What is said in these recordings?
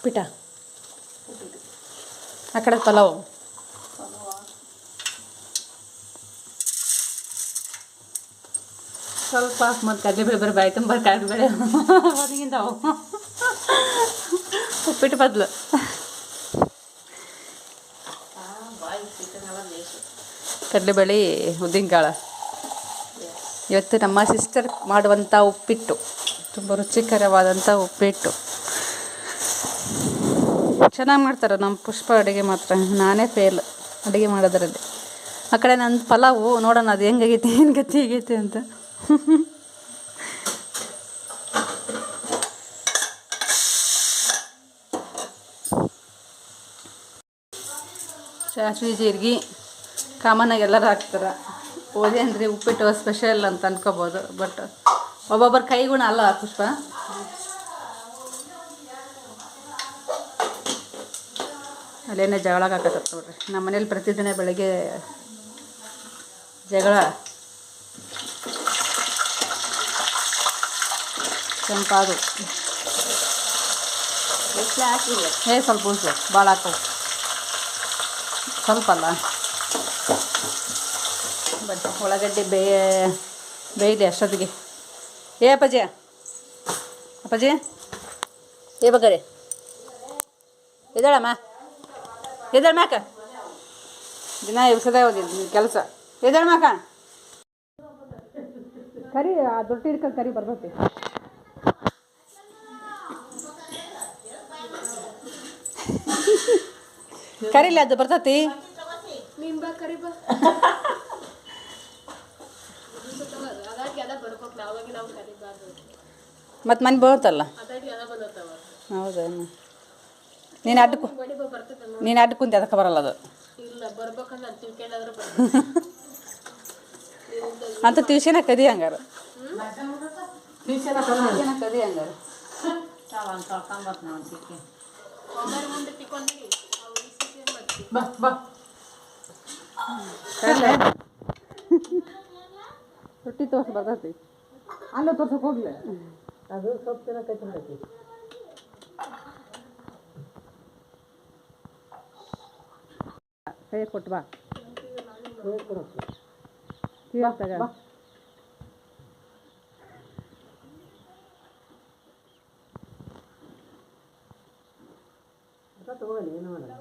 ಪಿಠ ಆ ಕಡೆ ಪಲಾವ್ ಸ್ವಲ್ಪ ಮತ್ತು ಕಡಲೆಬೇಳೆ ಬರೀ ಬಾಯಿ ತುಂಬ ಕಡಲೆಬೇಳೆ ಹೊರಗಿಂದವು ಉಪ್ಪಿಟ್ಟು ಬದಲು ಕಡಲೆಬೇಳೆ ಉದ್ದಿನಕಾಳು ಇವತ್ತು ನಮ್ಮ ಸಿಸ್ಟರ್ ಮಾಡುವಂಥ ಉಪ್ಪಿಟ್ಟು ತುಂಬ ರುಚಿಕರವಾದಂಥ ಉಪ್ಪಿಟ್ಟು ಚೆನ್ನಾಗಿ ಮಾಡ್ತಾರೆ ನಮ್ಮ ಪುಷ್ಪ ಅಡುಗೆ ಮಾತ್ರ. ನಾನೇ ಫೇಲ್ ಅಡುಗೆ ಮಾಡೋದ್ರಲ್ಲಿ. ಆ ಕಡೆ ನನ್ನ ಪಲಾವು ನೋಡೋಣ ಅದು ಹೆಂಗಾಗೈತೆ ಏನು ಗತಿ ಆಗೈತೆ ಅಂತ. ಸಾಸಿವೆ ಜೀರಿಗೆ ಕಾಮನಾಗಿ ಎಲ್ಲರೂ ಹಾಕ್ತಾರೆ. ಓದಿ ಅಂದರೆ ಉಪ್ಪಿಟ್ಟು ಸ್ಪೆಷಲ್ ಅಂತ ಅನ್ಕೋಬೋದು. ಬಟ್ ಒಬ್ಬೊಬ್ಬರ ಕೈಗುಣ ಅಲ್ಲ ಪುಷ್ಪ. ಅಲ್ಲೇನೇ ಜಗಳ ಹಾಕತ್ತ ನೋಡ್ರಿ. ನಮ್ಮ ಮನೇಲಿ ಪ್ರತಿದಿನ ಬೆಳಗ್ಗೆ ಜಗಳ. ಕೆಂಪಾದು ಹಾಕಿಲ್ಲ ಸ್ವಲ್ಪ ಉಳಿಸು, ಭಾಳ ಹಾಕವು ಸ್ವಲ್ಪ ಅಲ್ಲ. ಬಟ್ ಉಳ್ಳಾಗಡ್ಡಿ ಬೇಯಲಿ ಅಷ್ಟೊತ್ತಿಗೆ. ಅಪ್ಪಾಜಿ ಅಪ್ಪಾಜಿ ಬಗ್ಗರೆ ಇದ್ದಾಳಮ್ಮ, ಇದ್ದಾಳ ಮ್ಯಾಕ. ದಿನ ಇವ್ಸದೇ ಹೋಗಿದ್ದು ಕೆಲಸ. ಇದ್ದಾಳ ಮ್ಯಾಕ ಕರಿ, ಆ ದೊಡ್ಡ ಹಿಡ್ಕೊಂಡು ಕರಿ ಬರ್ತೈತಿ. ಕರಿಲ್ಲ ಅದು ಬರ್ತೈತಿ. ಮತ್ತು ಮನೆ ಬರುತ್ತಲ್ಲ. ಹೌದೇನು? ನೀನು ಅಡ್ಡ ಕುಂತ ಅದಕ್ಕೆ ಬರಲ್ಲ ಅದು ಅಂತ ಟ್ಯೂಷನ್ ಕದಿ ಹಂಗಾರ. ಕದಿ ಹಂಗಾರ ರೊಟ್ಟಿ ತೋರ್ಸಿ ಬರ್ತೈತಿ. ಅಲ್ಲ ತೋರ್ಸಕ್ಕೆ ಹೋಗ್ಲಿ, ಅದು ಸ್ವಲ್ಪ ತಿನ್ನಕೈತಿ. ಕೈ ಕೊಟ್ಟು ಬಾ ತಗ. ತಗೋಲಿ ಏನು ಮಾಡಲ್ಲ.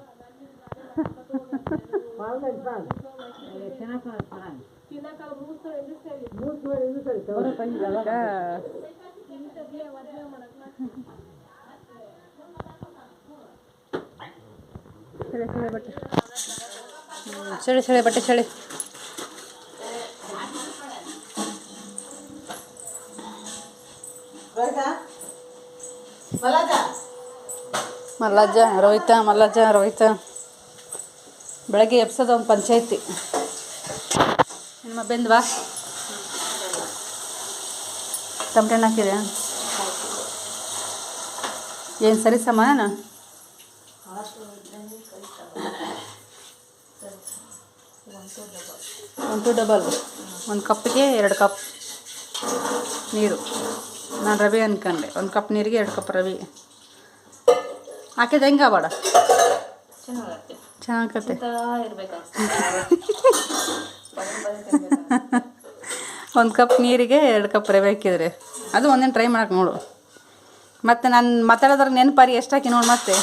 ಚಳಿ ಬಟ್ಟೆ ಚಳಿ. ಮಲ್ಲಜ್ಜ ರೋಹಿತ ಬೆಳಗ್ಗೆ ಎಬ್ಸೋದ ಒಂದು ಪಂಚಾಯತಿ. ನಿಮ್ಮ ಬೆಂದ್ವಾ ಟಮಟೆ ಹಣ್ಣು ಹಾಕಿದೆ. ಏನು ಸರಿ ಸಮಾನ? 1 ಡಬಲ್ 1 ಕಪ್ಪಿಗೆ 2 ಕಪ್ ನೀರು. ನಾನು ರವೆ ಅನ್ಕೊಂಡೆ. 1 ಕಪ್ ನೀರಿಗೆ 2 ಕಪ್ ರವೆ ಹಾಕಿದ ಹೆಂಗೆ ಬೇಡ ಚೆನ್ನಾಗತ್ತೆ. 1 ಕಪ್ ನೀರಿಗೆ 2 ಕಪ್ ರವೆ ಹಾಕಿದ್ರೆ ಅದು ಒಂದೇನು ಟ್ರೈ ಮಾಡಕ್ಕೆ ನೋಡು. ಮತ್ತು ನಾನು ಮಾತಾಡೋದ್ರ ನೆನಪಾರಿ ಎಷ್ಟು ಹಾಕಿ ನೋಡಿ. ಮತ್ತೆ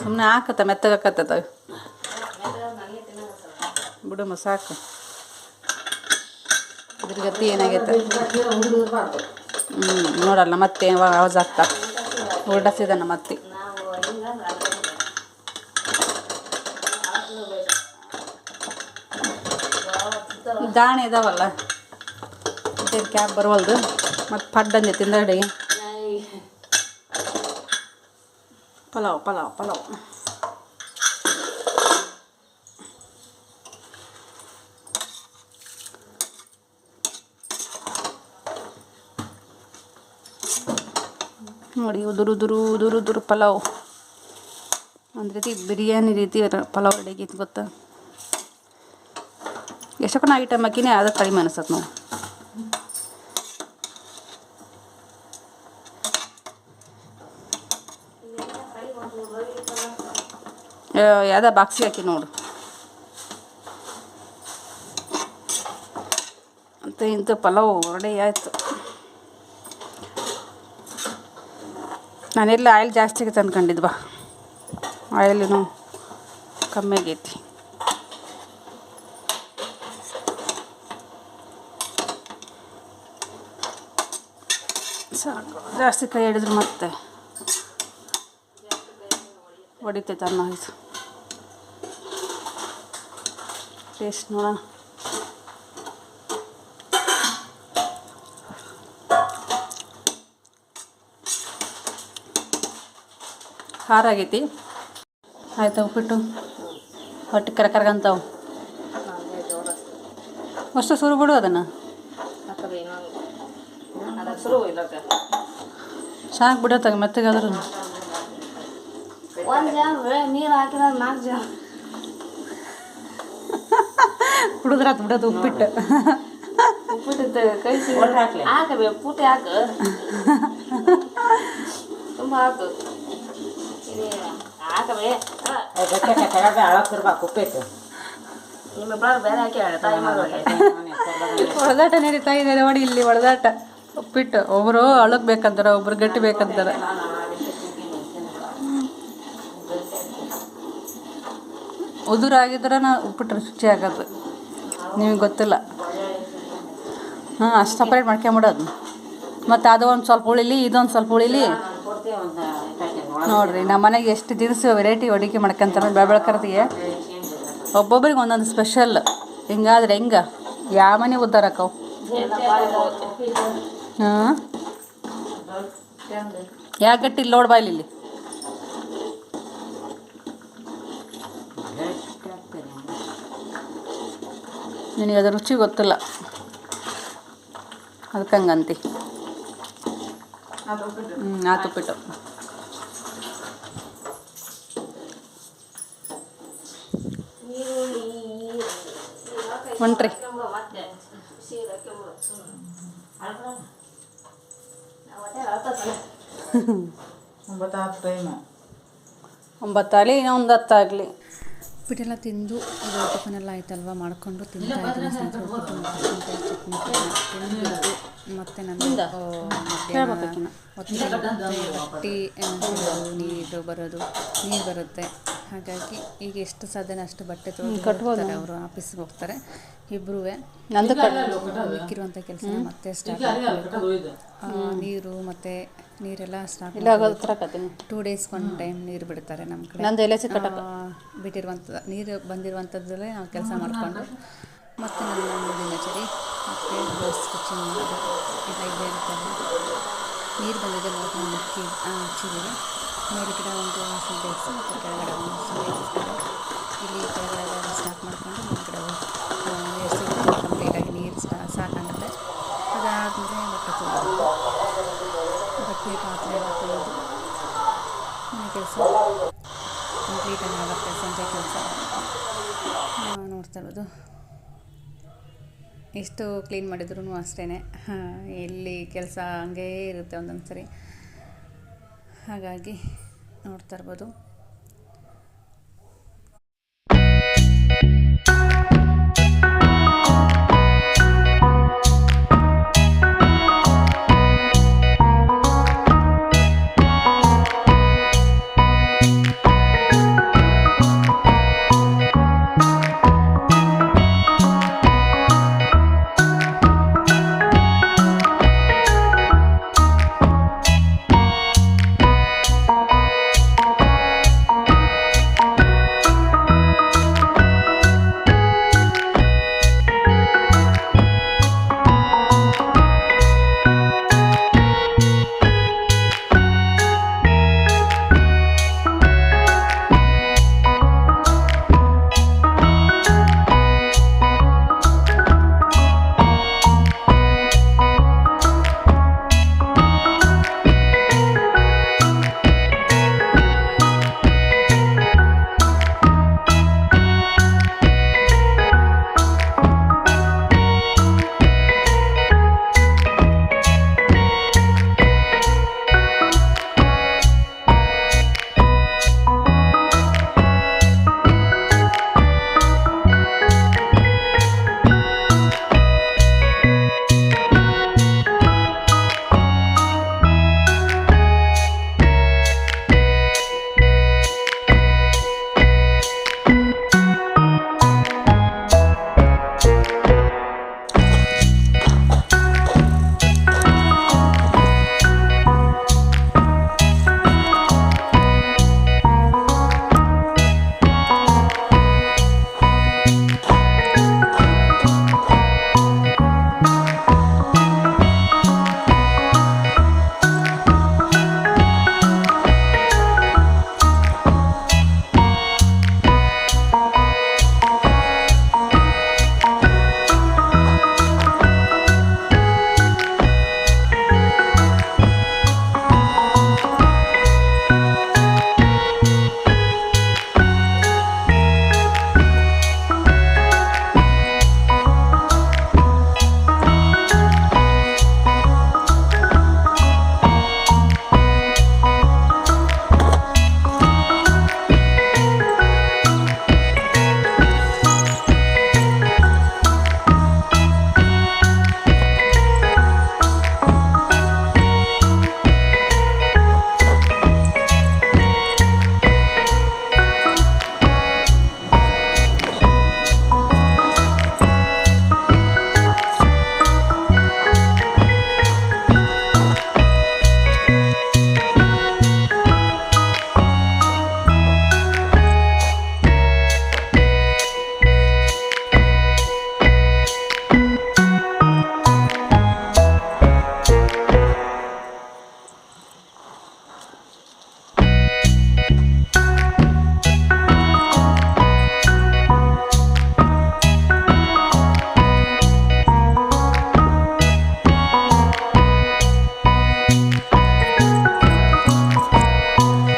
ಸುಮ್ಮನೆ ಹಾಕತ್ತ ಮೆತ್ತಗಾಕತ್ತ ಬಿಡು ಸಾಕು. ಇದ್ರ ಗತಿ ಏನಾಗೈತೆ ನೋಡಲ್ಲ. ಮತ್ತೆ ಆವಾಜ್ ಆಗ್ತಾ ಹೊರಡಿಸಿದಾನ ಮತ್ತೆ. ದಾಣೆ ಇದಾವಲ್ಲ ಕ್ಯಾಬ್ ಬರುವಲ್ದು. ಮತ್ತು ಪಡ್ಡ ಅಂದೆ ತಿಂದಡಿಗೆ ಪಲಾವ್ ನೋಡಿ. ಉದುರು ಪಲಾವ್ ಒಂದು ರೀತಿ ಬಿರಿಯಾನಿ ರೀತಿ ಪಲಾವ್ ರೆಡಿ ಆಗೈತಿ ಗೊತ್ತಾ. ಎಷ್ಟೊಂದು ಐಟಮ್ ಹಾಕಿನೇ ಅದು ಕಡಿಮೆ ಅನಿಸತ್ತೆ ನೋಡಿ. ಯಾವುದೋ ಬಾಕ್ಸಿಗೆ ಹಾಕಿ ನೋಡು ಅಂತ ಇಂಥ ಪಲಾವ್ ರೆಡಿ ಆಯಿತು. ನಾನೆಲ್ಲ ಆಯಿಲ್ ಜಾಸ್ತಿ ಆಗೈತೆ ಅಂದ್ಕೊಂಡಿದ್ವಾ, ಆಯಿಲಿನೂ ಕಮ್ಮಿ ಆಗೈತಿ. ಸಾಕು, ಜಾಸ್ತಿ ಕೈ ಹಿಡಿದ್ರೆ ಮತ್ತೆ ಹೊಡಿತೈತೆ ಅನ್ನ. ಇದು ಟೇಸ್ಟ್ ನೋಡೋಣ. ಖಾರ ಆಗೈತಿ. ಆಯ್ತು, ಉಪ್ಪಿಟ್ಟು ಹೊಟ್ಟೆ ಕರಕರಗಂತಾವು. ಅಷ್ಟು ಸುರು ಬಿಡು ಅದನ್ನು. ಸಾಕು ಬಿಡತ್ತಾಗ ಮೆತ್ತಗಾದ್ರೂ ನೀರು ಹಾಕಿದ್ರೆ 4 ಜನ ಕುಡಿದ್ರಾತು ಬಿಡೋದು ಉಪ್ಪಿಟ್ಟು. ಉಪ್ಪಿಟ್ಟು ಕೈ ಹಾಕಬೇಕು, ಪುಟಿ ಹಾಕು, ತುಂಬ ಹಾಕು, ಹಾಕಬೇ ಅಳಕ್ಕಿರ್ಬೇಕು ಉಪ್ಪಿಟ್ಟು. ನಿಮ್ಮಿಬ್ಬರು ಬೇರೆ ಹಾಕಿ ತಾಯಿ ಮಗಳು ಹೊಡೆದಾಟ ನಡೀತಾ ಇದೆ ನೋಡಿ ಇಲ್ಲಿ. ಹೊಡೆದಾಟ ಉಪ್ಪಿಟ್ಟು. ಒಬ್ಬರು ಅಳಕ್ ಬೇಕಂತಾರೆ, ಒಬ್ರು ಗಟ್ಟಿ ಬೇಕಂತಾರೆ. ಉದುರಾಗಿದ್ರೆ ಉಪ್ಪಿಟ್ಟು ರುಚಿ ಆಗೋದು, ನಿಮಗೆ ಗೊತ್ತಿಲ್ಲ. ಹಾಂ, ಅಷ್ಟು ಸಪ್ರೇಟ್ ಮಾಡ್ಕೊಂಬಿಡೋದು. ಮತ್ತು ಅದು ಒಂದು ಸ್ವಲ್ಪ ಉಳಿಲಿ, ಇದೊಂದು ಸ್ವಲ್ಪ ಉಳಿಲಿ. ನೋಡಿರಿ ನಮ್ಮ ಮನೆಗೆ ಎಷ್ಟು ದಿನಸು ವೆರೈಟಿ ಅಡುಗೆ ಮಾಡ್ಕೊಂತಾರೆ ಬೆಳಕರ್ತಿಗೆ. ಒಬ್ಬೊಬ್ರಿಗೆ ಒಂದೊಂದು ಸ್ಪೆಷಲ್. ಹಿಂಗಾದ್ರೆ ಹೆಂಗೆ ಯಾವ ಮನೆ ಉದ್ಧಾರ ಆಕವು. ಹಾಂ, ಯಾ ಗಟ್ಟಿ ಇಲ್ಲಿ ನೋಡ್ಬಾ ಇಲ್ಲಿ. ನಿನಗೆ ಅದ್ರ ರುಚಿ ಗೊತ್ತಿಲ್ಲ, ಅದಕ್ಕೆ ಹಂಗಂತಿ. ಆತು ಉಪ್ಪಿಟ್ಟು. ಹೊಂಟ್ರಿ ಒಂಬತ್ತಾಗಲಿ ಇನ್ನೊಂದು 10 ಆಗಲಿ. ಉಪ್ಪಿಟ್ಟೆಲ್ಲ ತಿಂದು ಇದು ಟಿಫನೆಲ್ಲ ಆಯ್ತಲ್ವ, ಮಾಡಿಕೊಂಡು ತಿಂತಾ ಇದ್ದೀನಿ ಸ್ನೇಹಿತರೆ. ಉಪ್ಪಿಟ್ಟು ಮತ್ತು ಚಟ್ನಿ ತಿಂದು ಮತ್ತು ನನ್ನ ಹೊಟ್ಟೆ ನೀರು ಬರುತ್ತೆ. ಹಾಗಾಗಿ ಈಗ ಎಷ್ಟು ಸಾಧ್ಯನ ಅಷ್ಟು ಬಟ್ಟೆ ತೊಗೊಳ್ತಾರೆ. ಅವರು ಆಫೀಸ್ಗೆ ಹೋಗ್ತಾರೆ ಇಬ್ಬರೂ. ನಂದು ಮಿಕ್ಕಿರುವಂಥ ಕೆಲಸ ಮತ್ತೆ ಸ್ಟಾರ್ಟ್ ಆಗಬೇಕು. ನೀರು ಮತ್ತು ನೀರೆಲ್ಲ ಸ್ಟಾರ್ಟ್ 2 ಡೇಸ್ ಒಂದು ಟೈಮ್ ನೀರು ಬಿಡ್ತಾರೆ ನಮ್ಮ ಕಡೆ. ಬಿಟ್ಟಿರುವಂಥದ್ದು ನೀರು ಬಂದಿರುವಂಥದ್ದಲ್ಲೇ ನಾವು ಕೆಲಸ ಮಾಡಿಕೊಂಡು ಮತ್ತು ನಮ್ಮ ದಿನಚರಿ ಮತ್ತು ಬ್ಲೌಸ್ ಸ್ಟಿಚಿಂಗ್ ಮಾಡೋದು ಎಲ್ಲ ಇದೇ ಇರ್ತದೆ. ನೀರು ಬಂದಿದೆ ನೋಡ್ಕೊಂಡು ಹಚ್ಚಿದ್ದೀವಿ. ಮೇಲ್ಗಡೆ ಒಂದು ಸಿಂಟೆಕ್ಸ್ ಮತ್ತು ಕೆಳಗಡೆ ಒಂದು ಸಿಂಟೆಕ್ಸ್ ಇದೆ. ಇಲ್ಲಿ ಕೆಳಗಡೆ ಸ್ಟಾರ್ಟ್ ಮಾಡಿಕೊಂಡು ಮೇಲ್ಗಡೆ ಎಷ್ಟು ಕಂಪ್ಲೀಟಾಗಿ ನೀರು ಸಾಕಾಗುತ್ತೆ. ಅದಾದಮೇಲೆ ಬಟ್ಟೆ ತೊಳೆದು ಬಟ್ಟೆ ಪಾತ್ರೆ ಎಲ್ಲ ತೊಳೆದು ಮನೆ ಕೆಲಸ ಕಂಪ್ಲೀಟಾಗಿ ಆಗುತ್ತೆ. ಸಂಜೆ ಕೆಲಸ ನೋಡ್ತಾ ಇರೋದು. ಎಷ್ಟು ಕ್ಲೀನ್ ಮಾಡಿದ್ರೂ ಅಷ್ಟೇ, ಎಲ್ಲಿ ಕೆಲಸ ಹಂಗೇ ಇರುತ್ತೆ ಒಂದೊಂದು ಸರಿ. ಹಾಗಾಗಿ ನೋಡ್ತಾ ಇರ್ಬೋದು.